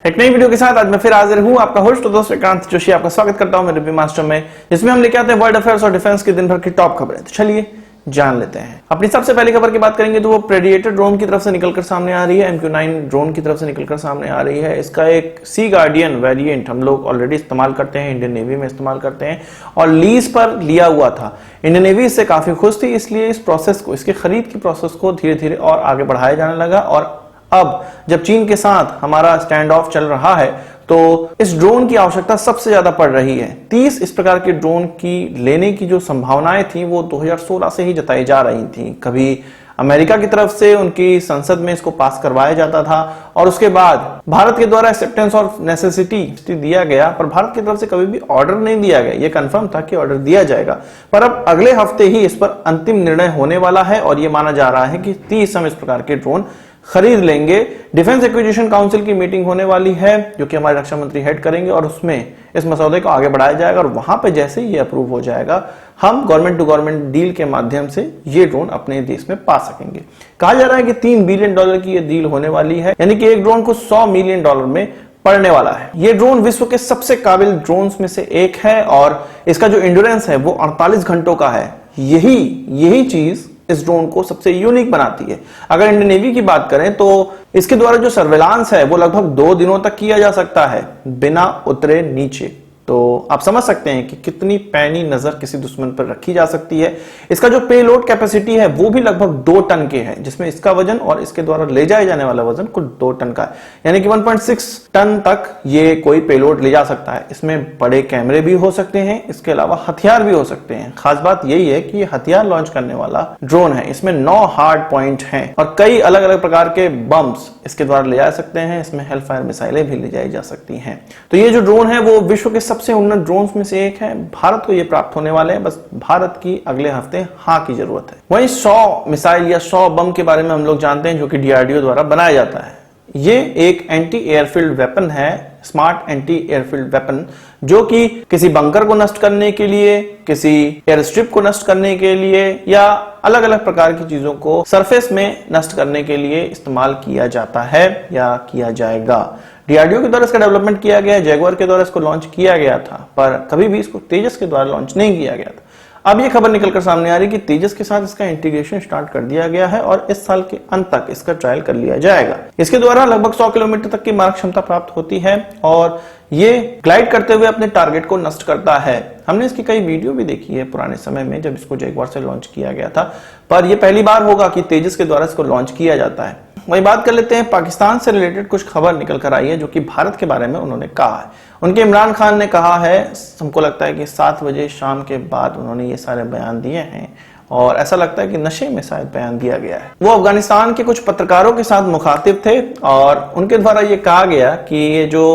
एक नई वीडियो के साथ आज मैं फिर हाजिर हूं, आपका होस्ट और दोस्त विक्रांत जोशी आपका स्वागत करता हूं मेरे रिव्यू मास्टर में, जिसमें हम लेके आते हैं वर्ल्ड अफेयर्स और डिफेंस की दिन भर की टॉप खबरें। तो चलिए जान लेते हैं। अपनी सबसे पहली खबर की बात करेंगे तो वो प्रेडिएटर ड्रोन की तरफ से निकलकर सामने आ रही है। MQ-9 ड्रोन की तरफ से निकलकर सामने आ रही है। इसका एक सी गार्डियन वेरिएंट हम लोग ऑलरेडी इस्तेमाल करते हैं, इंडियन नेवी में इस्तेमाल करते हैं और लीज पर लिया हुआ था। इंडियन नेवी इससे काफी खुश थी, इसलिए इस प्रोसेस को, इसकी खरीद की प्रोसेस को धीरे धीरे और आगे बढ़ाया जाने लगा। और अब जब चीन के साथ हमारा स्टैंड ऑफ चल रहा है तो इस ड्रोन की आवश्यकता सबसे ज्यादा पड़ रही है। 30 इस प्रकार के ड्रोन की लेने की जो संभावनाएं थी वो 2016 से ही जताई जा रही थी। कभी अमेरिका की तरफ से उनकी संसद में इसको पास करवाया जाता था और उसके बाद भारत के द्वारा एक्सेप्टेंस ऑफ नेसेसिटी दिया गया, पर भारत की तरफ से कभी भी ऑर्डर नहीं दिया गया। ये कंफर्म था कि ऑर्डर दिया जाएगा, पर अब अगले हफ्ते ही इस पर अंतिम निर्णय होने वाला है और यह माना जा रहा है कि 30 हम इस प्रकार के ड्रोन खरीद लेंगे। डिफेंस एक्विजिशन काउंसिल की मीटिंग होने वाली है जो कि हमारे रक्षा मंत्री हेड करेंगे और उसमें इस मसौदे को आगे बढ़ाया जाएगा और वहां पे जैसे ही ये अप्रूव हो जाएगा हम गवर्नमेंट टू गवर्नमेंट डील के माध्यम से ये ड्रोन अपने देश में पा सकेंगे। कहा जा रहा है कि $3 बिलियन की ये डील होने वाली है, यानी कि एक ड्रोन को $100 मिलियन में पड़ने वाला है। ये ड्रोन विश्व के सबसे काबिल ड्रोन्स में से एक है और इसका जो एंड्योरेंस है वो 48 घंटों का है। यही चीज इस ड्रोन को सबसे यूनिक बनाती है। अगर इंडियन नेवी की बात करें तो इसके द्वारा जो सर्वेलांस है वो लगभग 2 दिनों तक किया जा सकता है बिना उतरे नीचे। तो आप समझ सकते हैं कि कितनी पैनी नजर किसी दुश्मन पर रखी जा सकती है। इसका जो पेलोड कैपेसिटी है वो भी लगभग 2 टन के है, जिसमें इसका वजन और इसके द्वारा ले जाए जाने वाला वजन कुल 2 टन का है, यानी कि 1.6 टन तक ये कोई पेलोड ले जा सकता है। इसमें बड़े कैमरे भी हो सकते हैं, इसके अलावा हथियार भी हो सकते हैं। खास बात यही है कि ये हथियार लॉन्च करने वाला ड्रोन है। इसमें 9 हार्ड पॉइंट हैं और कई अलग अलग प्रकार के बम्स इसके द्वारा ले जा सकते हैं। इसमें हेलफायर मिसाइलें भी ले जाई जा सकती हैं। तो ये जो ड्रोन है वो विश्व के सबसे उन्नत ड्रोन्स में से एक है। भारत को ये प्राप्त होने वाले हैं, बस भारत की अगले हफ्ते हाँ की जरूरत है। वहीं 100 मिसाइल या 100 बम के बारे में हम लोग जानते हैं जो कि DRDO द्वारा बनाया जाता है। ये एक एंटी एयरफील्ड वेपन है, स्मार्ट एंटी एयरफील्ड वेपन, जो कि किसी बंकर को नष्ट करने के लिए, किसी एयर स्ट्रिप को नष्ट करने के लिए या अलग अलग प्रकार की चीजों को सरफेस में नष्ट करने के लिए इस्तेमाल किया जाता है या किया जाएगा। DRDO के द्वारा इसका डेवलपमेंट किया गया है, जैगुआर के द्वारा इसको लॉन्च किया गया था, पर कभी भी इसको तेजस के द्वारा लॉन्च नहीं किया गया था। अब ये खबर निकलकर सामने आ रही है कि तेजस के साथ इसका इंटीग्रेशन स्टार्ट कर दिया गया है और इस साल के अंत तक इसका ट्रायल कर लिया जाएगा। इसके द्वारा लगभग 100 किलोमीटर तक की मारक क्षमता प्राप्त होती है और ये ग्लाइड करते हुए अपने टारगेट को नष्ट करता है। हमने इसकी कई वीडियो भी देखी है पुराने समय में जब इसको जैगुआर से लॉन्च किया गया था, पर यह पहली बार होगा कि तेजस के द्वारा इसको लॉन्च किया जाता है। वही बात कर लेते हैं, पाकिस्तान से रिलेटेड कुछ खबर निकल कर आई है जो कि भारत के बारे में उन्होंने कहा है। उनके इमरान खान ने कहा है, हमको लगता है कि 7 बजे शाम के बाद उन्होंने ये सारे बयान दिए हैं और ऐसा लगता है कि नशे में शायद बयान दिया गया है। वो अफगानिस्तान के कुछ पत्रकारों के साथ मुखातिब थे और उनके द्वारा ये कहा गया कि ये जो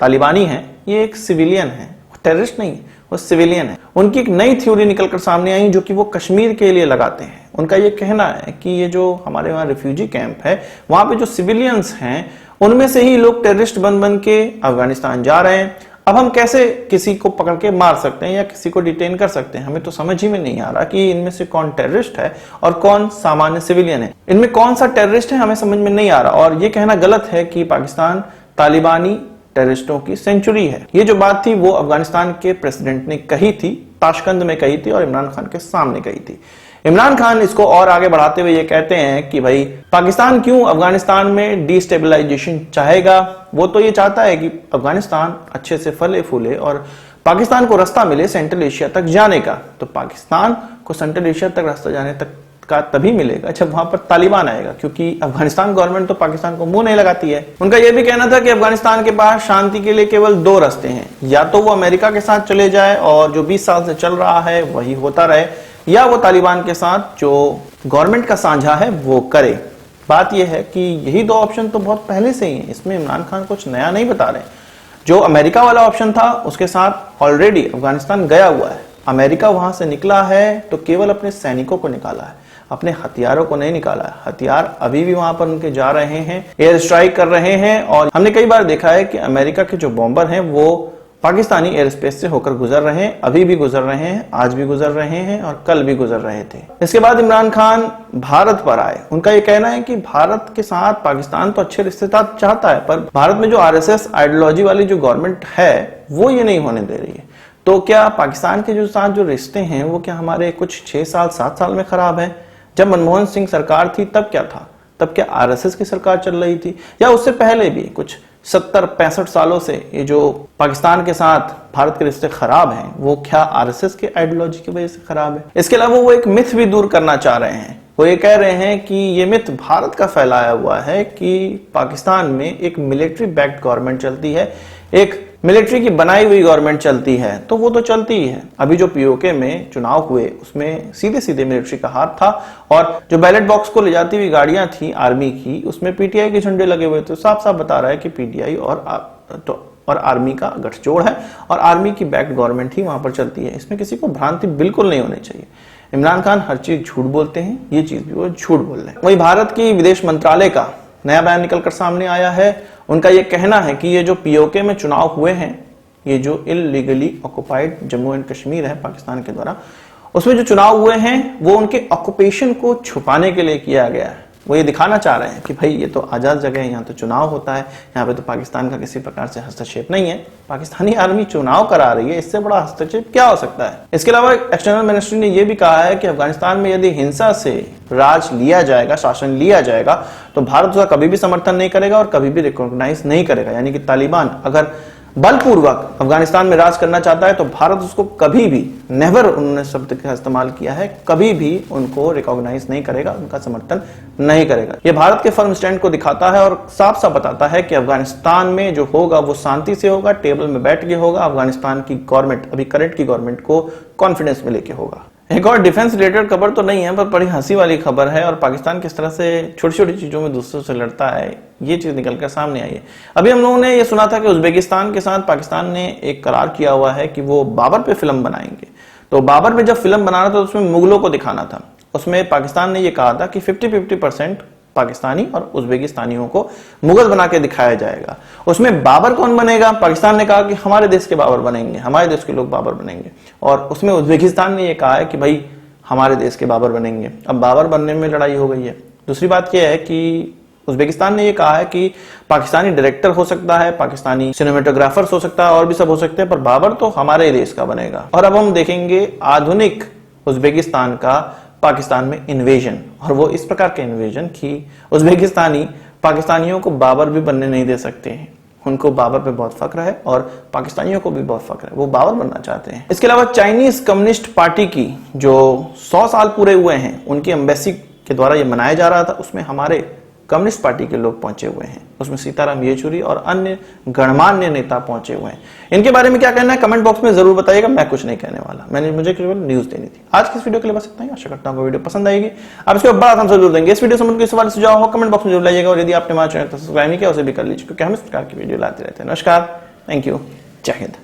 तालिबानी है ये एक सिविलियन है, टेररिस्ट नहीं है, वो सिविलियन है। उनकी एक नई थ्योरी निकलकर सामने आई जो कि वो कश्मीर के लिए लगाते हैं। उनका ये कहना है कि ये जो हमारे वहां रिफ्यूजी कैंप है वहां पे जो सिविलियंस हैं उनमें से ही लोग टेररिस्ट बन के अफगानिस्तान जा रहे हैं। अब हम कैसे किसी को पकड़ के मार सकते हैं या किसी को डिटेन कर सकते हैं, हमें तो समझ ही में नहीं आ रहा कि इनमें से कौन टेररिस्ट है और कौन सामान्य सिविलियन है। इनमें कौन सा टेररिस्ट है हमें समझ में नहीं आ रहा और ये कहना गलत है कि पाकिस्तान तालिबानी टेररिस्टों की सेंचुरी है। ये जो बात थी वो अफगानिस्तान के प्रेसिडेंट ने कही थी, ताशकंद में कही थी और इमरान खान के सामने कही थी। इमरान खान इसको और आगे बढ़ाते हुए ये कहते हैं कि भाई पाकिस्तान क्यों अफगानिस्तान में डिस्टेबलाइजेशन चाहेगा। वो तो ये चाहता है कि अफगानिस्तान अच्छे से फले फूले और पाकिस्तान को रास्ता मिले सेंट्रल एशिया तक जाने का। तो पाकिस्तान को सेंट्रल एशिया तक रास्ता जाने तक का तभी मिलेगा जब वहां पर तालिबान आएगा, क्योंकि अफगानिस्तान गवर्नमेंट तो पाकिस्तान को मुंह नहीं लगाती है। उनका यह भी कहना था कि अफगानिस्तान के पास शांति के लिए केवल 2 रास्ते हैं, या तो वो अमेरिका के साथ चले जाए और जो 20 साल से चल रहा है वही होता रहे, या वो तालिबान के साथ जो गवर्नमेंट का साझा है वो करे। बात यह है कि यही 2 ऑप्शन तो बहुत पहले से ही है, इसमें इमरान खान कुछ नया नहीं बता रहे। जो अमेरिका वाला ऑप्शन था उसके साथ ऑलरेडी अफगानिस्तान गया हुआ है। अमेरिका वहां से निकला है तो केवल अपने सैनिकों को निकाला है, अपने हथियारों को नहीं निकाला है। हथियार अभी भी वहां पर उनके जा रहे हैं, एयर स्ट्राइक कर रहे हैं और हमने कई बार देखा है कि अमेरिका के जो बॉम्बर हैं वो पाकिस्तानी एयर स्पेस से होकर गुजर रहे हैं, अभी भी गुजर रहे हैं, आज भी गुजर रहे हैं और कल भी गुजर रहे थे। इसके बाद इमरान खान भारत पर आए। उनका यह कहना है कि भारत के साथ पाकिस्तान तो अच्छे रिश्ते चाहता है, पर भारत में जो आरएसएस आइडियोलॉजी वाली जो गवर्नमेंट है वो ये नहीं होने दे रही है। तो क्या पाकिस्तान के जो साथ जो रिश्ते हैं वो क्या हमारे कुछ 6 साल 7 साल में खराब है? जब मनमोहन सिंह सरकार थी तब क्या था? तब क्या आरएसएस की सरकार चल रही थी, या उससे पहले भी कुछ 70-65 सालों से ये जो पाकिस्तान के साथ भारत के रिश्ते खराब हैं वो क्या आरएसएस के आइडियोलॉजी की वजह से खराब है? इसके अलावा वो एक मिथ भी दूर करना चाह रहे हैं। वो ये कह रहे हैं कि ये मिथ भारत का फैलाया हुआ है कि पाकिस्तान में एक मिलिट्री बैक्ड गवर्नमेंट चलती है, एक मिलिट्री की बनाई हुई गवर्नमेंट चलती है। तो वो तो चलती ही है। अभी जो पीओके में चुनाव हुए उसमें सीधे सीधे मिलिट्री का हाथ था, और जो बैलेट बॉक्स को ले जाती हुई गाड़ियां थी आर्मी की, उसमें पीटीआई के झंडे लगे हुए थे। साफ साफ बता रहा है कि पीटीआई और आर्मी का गठजोड़ है और आर्मी की बैक्ड गवर्नमेंट ही वहां पर चलती है। इसमें किसी को भ्रांति बिल्कुल नहीं होनी चाहिए। इमरान खान हर चीज झूठ बोलते हैं, ये चीज भी वो झूठ बोल रहे हैं। वही भारत की विदेश मंत्रालय का नया बयान निकलकर सामने आया है। उनका यह कहना है कि ये जो पीओके में चुनाव हुए हैं, ये जो illegally occupied Jammu and Kashmir है पाकिस्तान के द्वारा, उसमें जो चुनाव हुए हैं वो उनके ऑक्युपेशन को छुपाने के लिए किया गया है। वो ये दिखाना चाह रहे हैं कि भाई ये तो आजाद जगह है, यहाँ तो चुनाव होता है, यहाँ पे तो पाकिस्तान का किसी प्रकार से हस्तक्षेप नहीं है। पाकिस्तानी आर्मी चुनाव करा रही है, इससे बड़ा हस्तक्षेप क्या हो सकता है? इसके अलावा एक्सटर्नल मिनिस्ट्री ने यह भी कहा है कि अफगानिस्तान में यदि हिंसा से राज लिया जाएगा, शासन लिया जाएगा, तो भारत उसका कभी भी समर्थन नहीं करेगा और कभी भी रिकॉग्नाइज नहीं करेगा। यानी कि तालिबान अगर बलपूर्वक अफगानिस्तान में राज करना चाहता है तो भारत उसको कभी भी, नेवर उन्होंने शब्द का इस्तेमाल किया है, कभी भी उनको रिकॉग्नाइज नहीं करेगा, उनका समर्थन नहीं करेगा। यह भारत के फर्म स्टैंड को दिखाता है और साफ साफ बताता है कि अफगानिस्तान में जो होगा वो शांति से होगा, टेबल में बैठ के होगा, अफगानिस्तान की गवर्नमेंट, अभी करंट की गवर्नमेंट को कॉन्फिडेंस में लेके होगा। एक और डिफेंस रिलेटेड खबर तो नहीं है, पर बड़ी हंसी वाली खबर है, और पाकिस्तान किस तरह से छोटी छोटी चीजों में दूसरों से लड़ता है ये चीज निकलकर सामने आई है। अभी हम लोगों ने ये सुना था कि उज्बेकिस्तान के साथ पाकिस्तान ने एक करार किया हुआ है कि वो बाबर पे फिल्म बनाएंगे। तो बाबर पे जब फिल्म बनाना था तो उसमें मुगलों को दिखाना था। उसमें पाकिस्तान ने ये कहा था कि 50-50% पाकिस्तानी और उज्बेकिस्तानियों को मुगल बना के दिखाया जाएगा। उसमें बाबर कौन बनेगा? पाकिस्तान ने कहा कि हमारे देश के बाबर बनेंगे, हमारे देश के लोग बाबर बनेंगे, और उसमें उज्बेकिस्तान ने यह कहा है कि भाई हमारे देश के बाबर बनेंगे। अब बाबर बनने में लड़ाई हो गई है। दूसरी बात यह है कि उज्बेकिस्तान ने यह कहा है कि पाकिस्तानी डायरेक्टर हो सकता है, पाकिस्तानी सिनेमेटोग्राफर्स हो सकता है, और भी सब हो सकते हैं, पर बाबर तो हमारे देश का बनेगा। और अब हम देखेंगे आधुनिक उज्बेकिस्तान का पाकिस्तान में इन्वेजन, और वो इस प्रकार के इन्वेजन कि उज्बेकिस्तानी पाकिस्तानियों को बाबर भी बनने नहीं दे सकते हैं। उनको बाबर पे बहुत फक्र है और पाकिस्तानियों को भी बहुत फक्र है, वो बाबर बनना चाहते हैं। इसके अलावा चाइनीज कम्युनिस्ट पार्टी की जो 100 साल पूरे हुए हैं उनकी एम्बेसी के द्वारा ये मनाया जा रहा था, उसमें हमारे कम्युनिस्ट पार्टी के लोग पहुंचे हुए हैं। उसमें सीताराम येचुरी और अन्य गणमान्य नेता पहुंचे हुए हैं। इनके बारे में क्या कहना है कमेंट बॉक्स में जरूर बताइएगा। मैं कुछ नहीं कहने वाला, मुझे केवल न्यूज देनी थी। आज की इस वीडियो के लिए बस इतना ही। आशा करता हूं वीडियो पसंद आएगी। आप इसको बड़ा आसान जरूर देंगे। इस वीडियो संबंध कोई सवाल सुझाव हो कमेंट बॉक्स में जरूर लाइएगा, और यदि आपने हमारे चैनल को सब्सक्राइब नहीं किया उसे भी कर लीजिए, क्योंकि हम इस प्रकार की वीडियो लाते रहते हैं। नमस्कार, थैंक यू, जय हिंद।